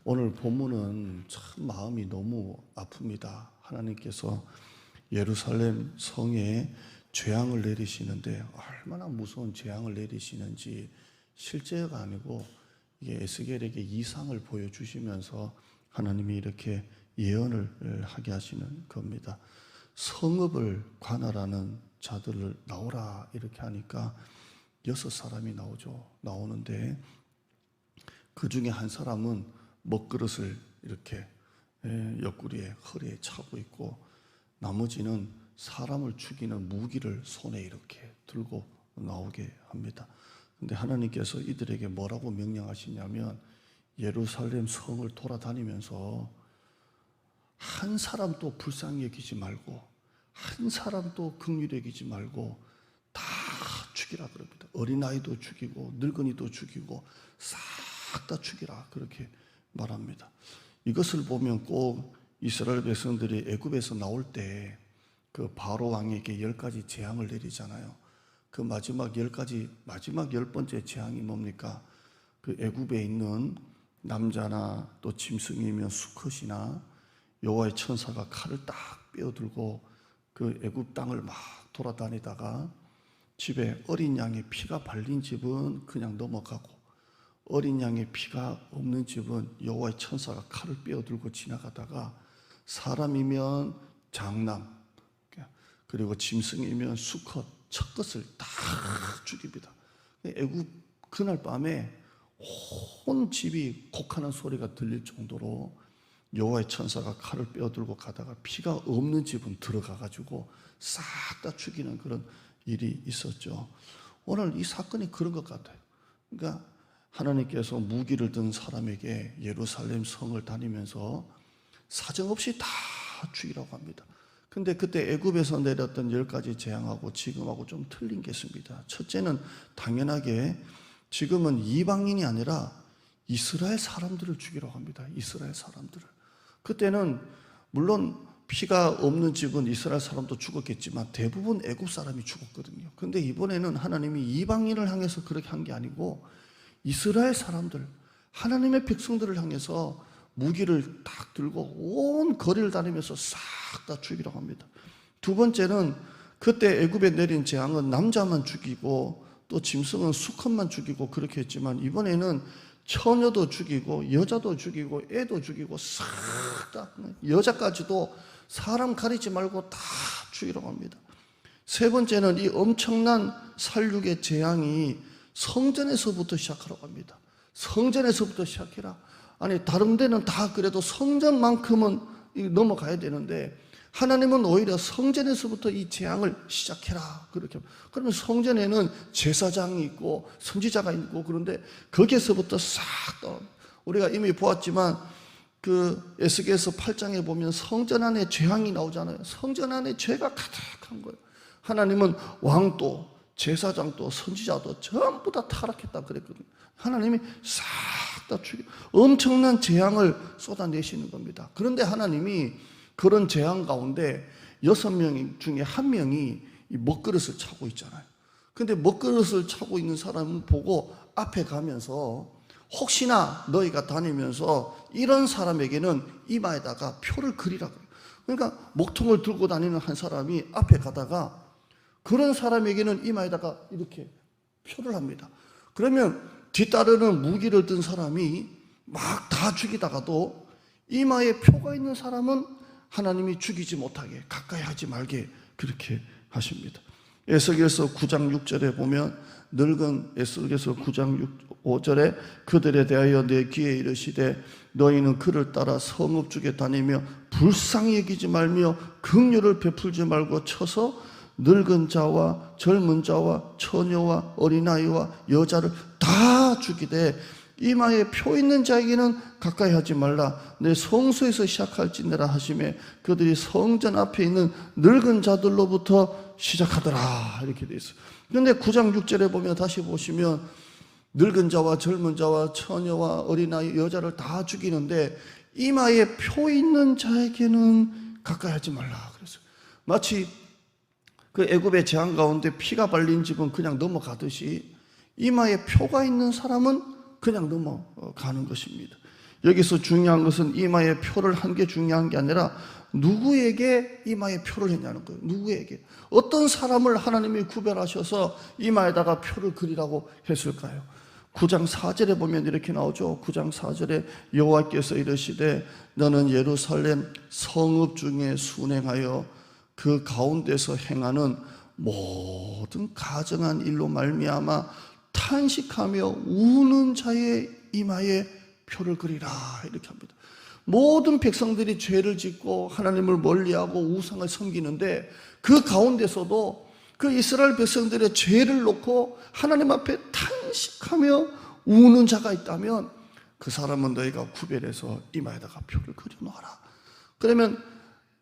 오늘 본문은 참 마음이 너무 아픕니다. 하나님께서 예루살렘 성에 재앙을 내리시는데 얼마나 무서운 재앙을 내리시는지 실제가 아니고 이게 에스겔에게 이상을 보여주시면서 하나님이 이렇게 예언을 하게 하시는 겁니다. 성읍을 관할하는 자들을 나오라 이렇게 하니까 6사람이 나오는데 그 중에 한 사람은 먹그릇을 이렇게 옆구리에 허리에 차고 있고 나머지는 사람을 죽이는 무기를 손에 이렇게 들고 나오게 합니다. 근데 하나님께서 이들에게 뭐라고 명령하시냐면 예루살렘 성을 돌아다니면서 한 사람도 불쌍히 여기지 말고 한 사람도 긍휼히 여기지 말고 다 죽이라 그럽니다. 어린아이도 죽이고 늙은이도 죽이고 싹 다 죽이라 그렇게 말합니다. 이것을 보면 꼭 이스라엘 백성들이 애굽에서 나올 때 그 바로 왕에게 10가지 재앙을 내리잖아요. 그 마지막 10번째 재앙이 뭡니까? 그 애굽에 있는 남자나 또 짐승이면 수컷이나 여호와의 천사가 칼을 딱 빼어들고 그 애굽 땅을 막 돌아다니다가 집에 어린 양의 피가 발린 집은 그냥 넘어가고 어린 양의 피가 없는 집은 여호와의 천사가 칼을 빼어들고 지나가다가 사람이면 장남 그리고 짐승이면 수컷 첫 것을 다 죽입니다. 애굽 그날 밤에 온 집이 곡하는 소리가 들릴 정도로 여호와의 천사가 칼을 빼어들고 가다가 피가 없는 집은 들어가가지고 싹 다 죽이는 그런 일이 있었죠. 오늘 이 사건이 그런 것 같아요. 그러니까 하나님께서 무기를 든 사람에게 예루살렘 성을 다니면서 사정없이 다 죽이라고 합니다. 근데 그때 애굽에서 내렸던 10가지 재앙하고 지금하고 좀 틀린 게 있습니다. 첫째는 당연하게 지금은 이방인이 아니라 이스라엘 사람들을 죽이라고 합니다. 이스라엘 사람들을. 그때는 물론 피가 없는 집은 이스라엘 사람도 죽었겠지만 대부분 애굽 사람이 죽었거든요. 근데 이번에는 하나님이 이방인을 향해서 그렇게 한 게 아니고 이스라엘 사람들, 하나님의 백성들을 향해서 무기를 딱 들고 온 거리를 다니면서 싹 다 죽이라고 합니다. 두 번째는 그때 애굽에 내린 재앙은 남자만 죽이고 또 짐승은 수컷만 죽이고 그렇게 했지만 이번에는 처녀도 죽이고 여자도 죽이고 애도 죽이고 싹 다 여자까지도 사람 가리지 말고 다 죽이라고 합니다. 세 번째는 이 엄청난 살육의 재앙이 성전에서부터 시작하라고 합니다. 성전에서부터 시작해라. 아니 다른 데는 다 그래도 성전만큼은 넘어가야 되는데 하나님은 오히려 성전에서부터 이 재앙을 시작해라 그렇게. 그러면 성전에는 제사장이 있고 선지자가 있고 그런데 거기에서부터 싹 다 우리가 이미 보았지만 그 에스겔서 8장에 보면 성전 안에 재앙이 나오잖아요. 성전 안에 죄가 가득한 거예요. 하나님은 왕도 제사장도 선지자도 전부 다 타락했다 그랬거든요. 하나님이 싹 다 죽여 엄청난 재앙을 쏟아내시는 겁니다. 그런데 하나님이 그런 재앙 가운데 6명 중에 1명이 이 먹그릇을 차고 있잖아요. 근데 먹그릇을 차고 있는 사람을 보고 앞에 가면서 혹시나 너희가 다니면서 이런 사람에게는 이마에다가 표를 그리라고 해요. 그러니까 목통을 들고 다니는 한 사람이 앞에 가다가 그런 사람에게는 이마에다가 이렇게 표를 합니다. 그러면 뒤따르는 무기를 든 사람이 막 다 죽이다가도 이마에 표가 있는 사람은 하나님이 죽이지 못하게 가까이 하지 말게 그렇게 하십니다. 에스겔서 9장 6절에 보면 늙은 에스겔서 9장 5절에 그들에 대하여 내 귀에 이르시되 너희는 그를 따라 성읍 중에 다니며 불쌍히 여기지 말며 긍휼을 베풀지 말고 쳐서 늙은 자와 젊은 자와 처녀와 어린아이와 여자를 다 죽이되 이마에 표 있는 자에게는 가까이 하지 말라. 내 성소에서 시작할지니라 하시매 그들이 성전 앞에 있는 늙은 자들로부터 시작하더라 이렇게 되어 있어요. 그런데 9장 6절에 보면 다시 보시면 늙은 자와 젊은 자와 처녀와 어린아이 여자를 다 죽이는데 이마에 표 있는 자에게는 가까이 하지 말라 그랬어요. 마치 그 애굽의 재앙 가운데 피가 발린 집은 그냥 넘어가듯이 이마에 표가 있는 사람은 그냥 넘어가는 것입니다. 여기서 중요한 것은 이마에 표를 한 게 중요한 게 아니라 누구에게 이마에 표를 했냐는 거예요. 누구에게, 어떤 사람을 하나님이 구별하셔서 이마에다가 표를 그리라고 했을까요? 9장 4절에 보면 이렇게 나오죠. 9장 4절에 여호와께서 이르시되 너는 예루살렘 성읍 중에 순행하여 그 가운데서 행하는 모든 가증한 일로 말미암아 탄식하며 우는 자의 이마에 표를 그리라, 이렇게 합니다. 모든 백성들이 죄를 짓고 하나님을 멀리하고 우상을 섬기는데 그 가운데서도 그 이스라엘 백성들의 죄를 놓고 하나님 앞에 탄식하며 우는 자가 있다면 그 사람은 너희가 구별해서 이마에다가 표를 그려놓아라. 그러면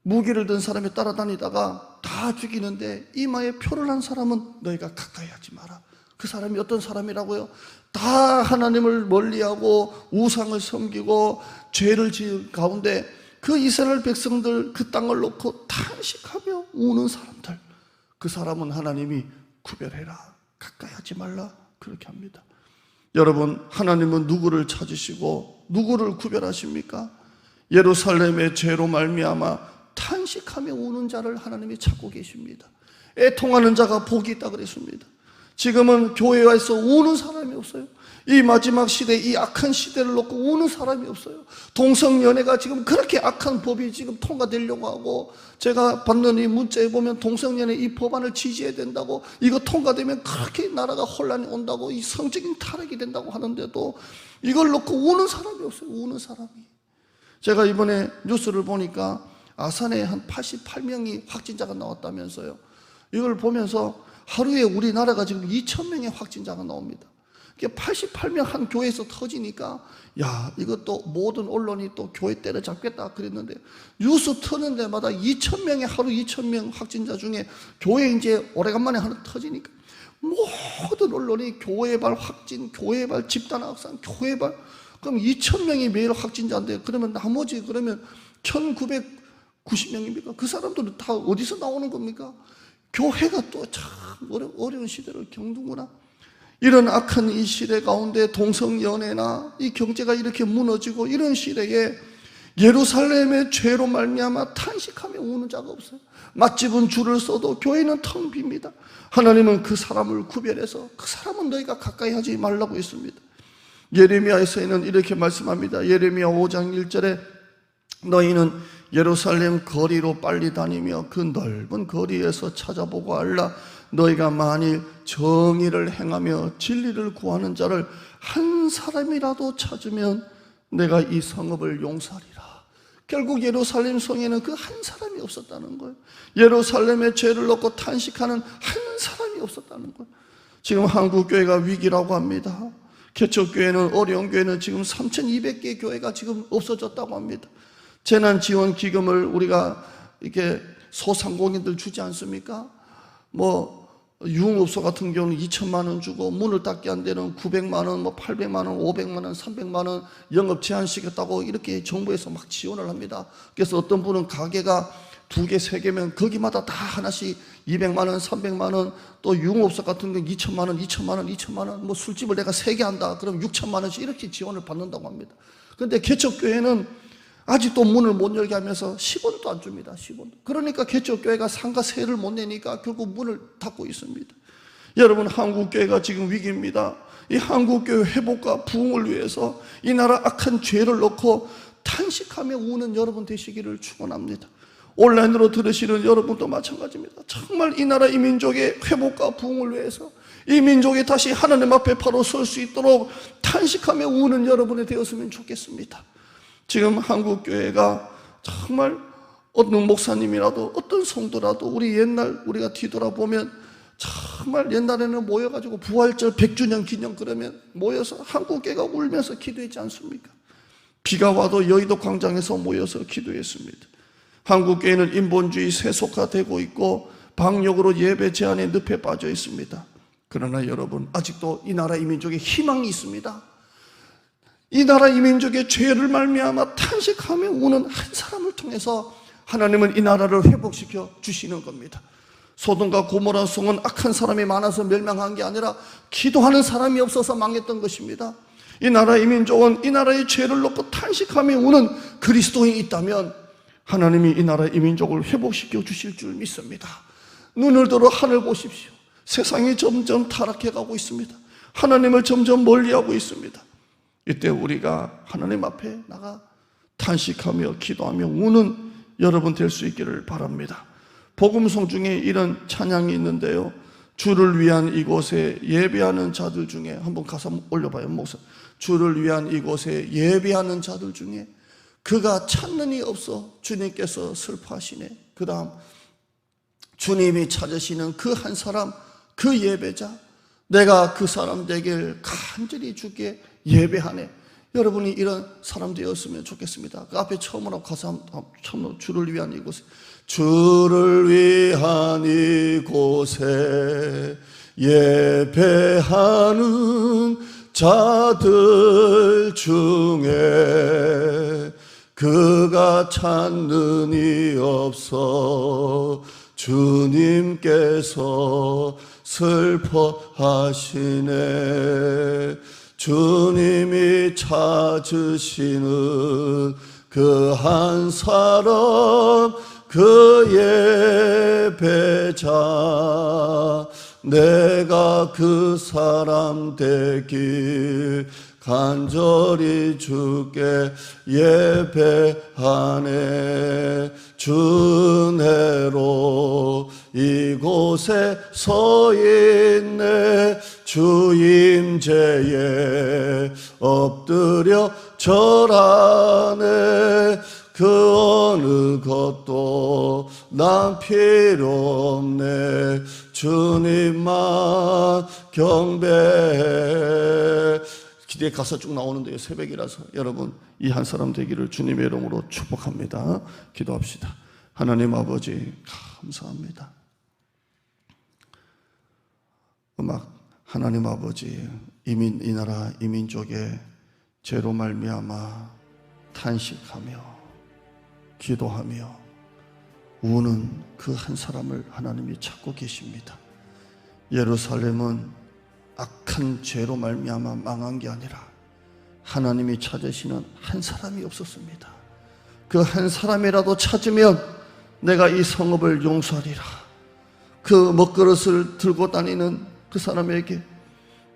무기를 든 사람이 따라다니다가 다 죽이는데 이마에 표를 한 사람은 너희가 가까이 하지 마라. 그 사람이 어떤 사람이라고요? 다 하나님을 멀리하고 우상을 섬기고 죄를 지은 가운데 그 이스라엘 백성들 그 땅을 놓고 탄식하며 우는 사람들, 그 사람은 하나님이 구별해라, 가까이 하지 말라, 그렇게 합니다. 여러분, 하나님은 누구를 찾으시고 누구를 구별하십니까? 예루살렘의 죄로 말미암아 탄식하며 우는 자를 하나님이 찾고 계십니다. 애통하는 자가 복이 있다 그랬습니다. 지금은 교회에서 우는 사람이 없어요. 이 마지막 시대, 이 악한 시대를 놓고 우는 사람이 없어요. 동성연애가 지금 그렇게 악한 법이 지금 통과되려고 하고, 제가 받는 이 문자에 보면 동성연애 이 법안을 지지해야 된다고, 이거 통과되면 그렇게 나라가 혼란이 온다고, 이 성적인 타락이 된다고 하는데도 이걸 놓고 우는 사람이 없어요. 우는 사람이. 제가 이번에 뉴스를 보니까 아산에 한 88명이 확진자가 나왔다면서요. 이걸 보면서 하루에 우리나라가 지금 2,000명의 확진자가 나옵니다. 88명 한 교회에서 터지니까, 야, 이것도 모든 언론이 또 교회 때려잡겠다 그랬는데, 뉴스 트는 데마다 2,000명의 하루 2,000명 확진자 중에 교회 이제 오래간만에 하나 터지니까 모든 언론이 교회발 확진, 교회발 집단 확산, 교회발. 그럼 2,000명이 매일 확진자인데, 그러면 나머지 그러면 1,990명입니까? 그 사람들은 다 어디서 나오는 겁니까? 교회가 또 참 어려운 시대를 겪는구나. 이런 악한 이 시대 가운데 동성연애나 이 경제가 이렇게 무너지고 이런 시대에 예루살렘의 죄로 말미암아 탄식하며 우는 자가 없어요. 맛집은 줄을 서도 교회는 텅 빕니다. 하나님은 그 사람을 구별해서 그 사람은 너희가 가까이 하지 말라고 했습니다. 예레미야에서는 이렇게 말씀합니다. 예레미야 5장 1절에 너희는 예루살렘 거리로 빨리 다니며 그 넓은 거리에서 찾아보고 알라. 너희가 만일 정의를 행하며 진리를 구하는 자를 한 사람이라도 찾으면 내가 이 성읍을 용서하리라. 결국 예루살렘 성에는 그 한 사람이 없었다는 거예요. 예루살렘의 죄를 놓고 탄식하는 한 사람이 없었다는 거예요. 지금 한국교회가 위기라고 합니다. 개척교회는, 어려운 교회는 지금 3,200개의 교회가 지금 없어졌다고 합니다. 재난지원기금을 우리가 이렇게 소상공인들 주지 않습니까? 유흥업소 같은 경우는 2천만 원 주고 문을 닫게 한 데는 900만 원, 800만 원, 500만 원, 300만 원 영업 제한시켰다고 이렇게 정부에서 막 지원을 합니다. 그래서 어떤 분은 가게가 2개, 3개면 거기마다 다 하나씩 200만 원, 300만 원, 또 유흥업소 같은 경우 2천만 원, 2천만 원, 2천만 원, 술집을 내가 3개 한다. 그럼 6천만 원씩 이렇게 지원을 받는다고 합니다. 그런데 개척교회는 아직도 문을 못 열게 하면서 10원도 안 줍니다. 10원. 그러니까 개척교회가 상가세를 못 내니까 결국 문을 닫고 있습니다. 여러분, 한국교회가 지금 위기입니다. 이 한국교회 회복과 부흥을 위해서 이 나라 악한 죄를 놓고 탄식하며 우는 여러분 되시기를 축원합니다. 온라인으로 들으시는 여러분도 마찬가지입니다. 정말 이 나라 이 민족의 회복과 부흥을 위해서 이 민족이 다시 하나님 앞에 바로 설 수 있도록 탄식하며 우는 여러분이 되었으면 좋겠습니다. 지금 한국교회가 정말 어느 목사님이라도 어떤 성도라도 우리 옛날 우리가 뒤돌아보면 정말 옛날에는 모여가지고 부활절 100주년 기념 그러면 모여서 한국교회가 울면서 기도했지 않습니까? 비가 와도 여의도 광장에서 모여서 기도했습니다. 한국교회는 인본주의 세속화되고 있고 방역으로 예배 제한의 늪에 빠져 있습니다. 그러나 여러분, 아직도 이 나라 이 민족에 희망이 있습니다. 이 나라 이 민족의 죄를 말미암아 탄식하며 우는 한 사람을 통해서 하나님은 이 나라를 회복시켜 주시는 겁니다. 소돔과 고모라 성은 악한 사람이 많아서 멸망한 게 아니라 기도하는 사람이 없어서 망했던 것입니다. 이 나라 이 민족은 이 나라의 죄를 놓고 탄식하며 우는 그리스도인이 있다면 하나님이 이 나라 이 민족을 회복시켜 주실 줄 믿습니다. 눈을 들어 하늘 보십시오. 세상이 점점 타락해 가고 있습니다. 하나님을 점점 멀리하고 있습니다. 이때 우리가 하나님 앞에 나가 탄식하며 기도하며 우는 여러분 될 수 있기를 바랍니다. 복음송 중에 이런 찬양이 있는데요, 주를 위한 이곳에 예배하는 자들 중에, 한번 가사 올려봐요 목사. 주를 위한 이곳에 예배하는 자들 중에 그가 찾는 이 없어 주님께서 슬퍼하시네. 그 다음 주님이 찾으시는 그 한 사람, 그 예배자, 내가 그 사람 되길 간절히 주께 예배하네. 여러분이 이런 사람 되었으면 좋겠습니다. 그 앞에 처음으로 가사 처음으로 주를 위한 이곳에, 주를 위한 이곳에 예배하는 자들 중에 그가 찾는 이 없어 주님께서 슬퍼하시네. 주님이 찾으시는 그 한 사람, 그 예배자, 내가 그 사람 되길 간절히 주께 예배하네. 주내로 이곳에 서 있네. 주 임재에 엎드려 절하네. 그 어느 것도 난 필요 없네. 주님만 경배해. 기대에 가서 쭉 나오는데요, 새벽이라서 여러분 이 한 사람 되기를 주님의 이름으로 축복합니다. 기도합시다. 하나님 아버지 감사합니다. 하나님 아버지, 이 나라 이 민족의 죄로 말미암아 탄식하며 기도하며 우는 그 한 사람을 하나님이 찾고 계십니다. 예루살렘은 악한 죄로 말미암아 망한 게 아니라 하나님이 찾으시는 한 사람이 없었습니다. 그 한 사람이라도 찾으면 내가 이 성읍을 용서하리라. 그 먹그릇을 들고 다니는 그 사람에게,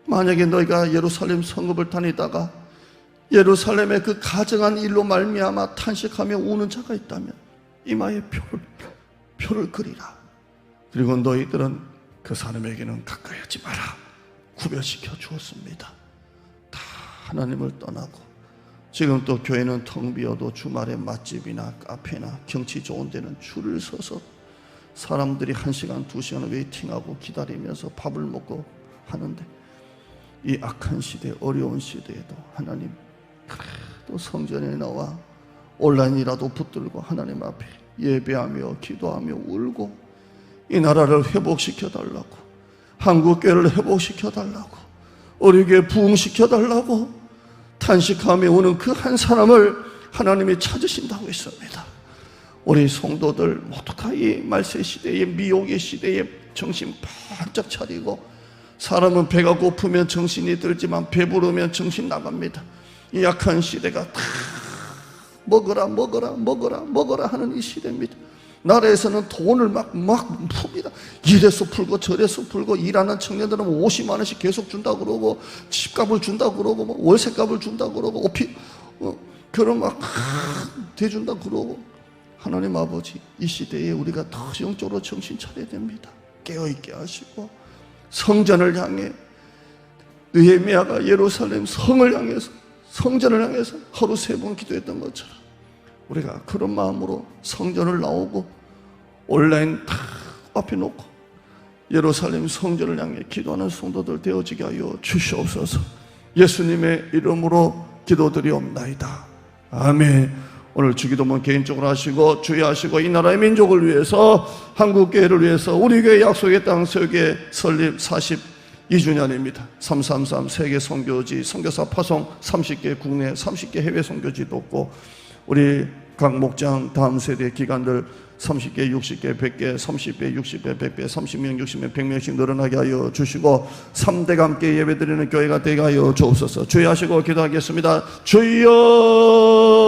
만약에 너희가 예루살렘 성읍을 다니다가 예루살렘의 그 가증한 일로 말미암아 탄식하며 우는 자가 있다면 이마에 표를 그리라. 그리고 너희들은 그 사람에게는 가까이 하지 마라. 구별시켜 주었습니다. 다 하나님을 떠나고 지금 또 교회는 텅 비어도 주말에 맛집이나 카페나 경치 좋은 데는 줄을 서서 사람들이 1시간 2시간 웨이팅하고 기다리면서 밥을 먹고 하는데, 이 악한 시대, 어려운 시대에도 하나님 그래도 성전에 나와 온라인이라도 붙들고 하나님 앞에 예배하며 기도하며 울고 이 나라를 회복시켜 달라고, 한국교회를 회복시켜 달라고, 우리 교회 부흥시켜 달라고 탄식하며 오는 그 한 사람을 하나님이 찾으신다고 했습니다. 우리 성도들 모두가 이 말세 시대에, 미혹의 시대에 정신 바짝 차리고, 사람은 배가 고프면 정신이 들지만 배부르면 정신 나갑니다. 이 약한 시대가 다 먹어라 하는 이 시대입니다. 나라에서는 돈을 막 풉니다. 이래서 풀고 저래서 풀고, 일하는 청년들은 50만 원씩 계속 준다고 그러고, 집값을 준다고 그러고, 뭐 월세값을 준다고 그러고, 그런 막 대준다고 그러고. 하나님 아버지, 이 시대에 우리가 더 영적으로 정신 차려야 됩니다. 깨어있게 하시고, 성전을 향해 느헤미야가 예루살렘 성을 향해서, 성전을 향해서 하루 3번 기도했던 것처럼 우리가 그런 마음으로 성전을 나오고 온라인 다 앞에 놓고 예루살렘 성전을 향해 기도하는 성도들 되어지게 하여 주시옵소서. 예수님의 이름으로 기도드리옵나이다. 아멘. 오늘 주기도문 개인적으로 하시고 주의하시고, 이 나라의 민족을 위해서, 한국교회를 위해서, 우리 교회 약속의 땅 세계 설립 42주년입니다. 333 세계 선교지, 선교사 파송 30개 국내 30개 해외 선교지도 없고, 우리 각 목장 다음 세대 기관들 30개, 60개, 100개, 30배, 60배, 100배, 30명, 60명, 100명씩 늘어나게 하여 주시고 3대가 함께 예배드리는 교회가 되게 하여 주옵소서. 주여 하시고 기도하겠습니다. 주여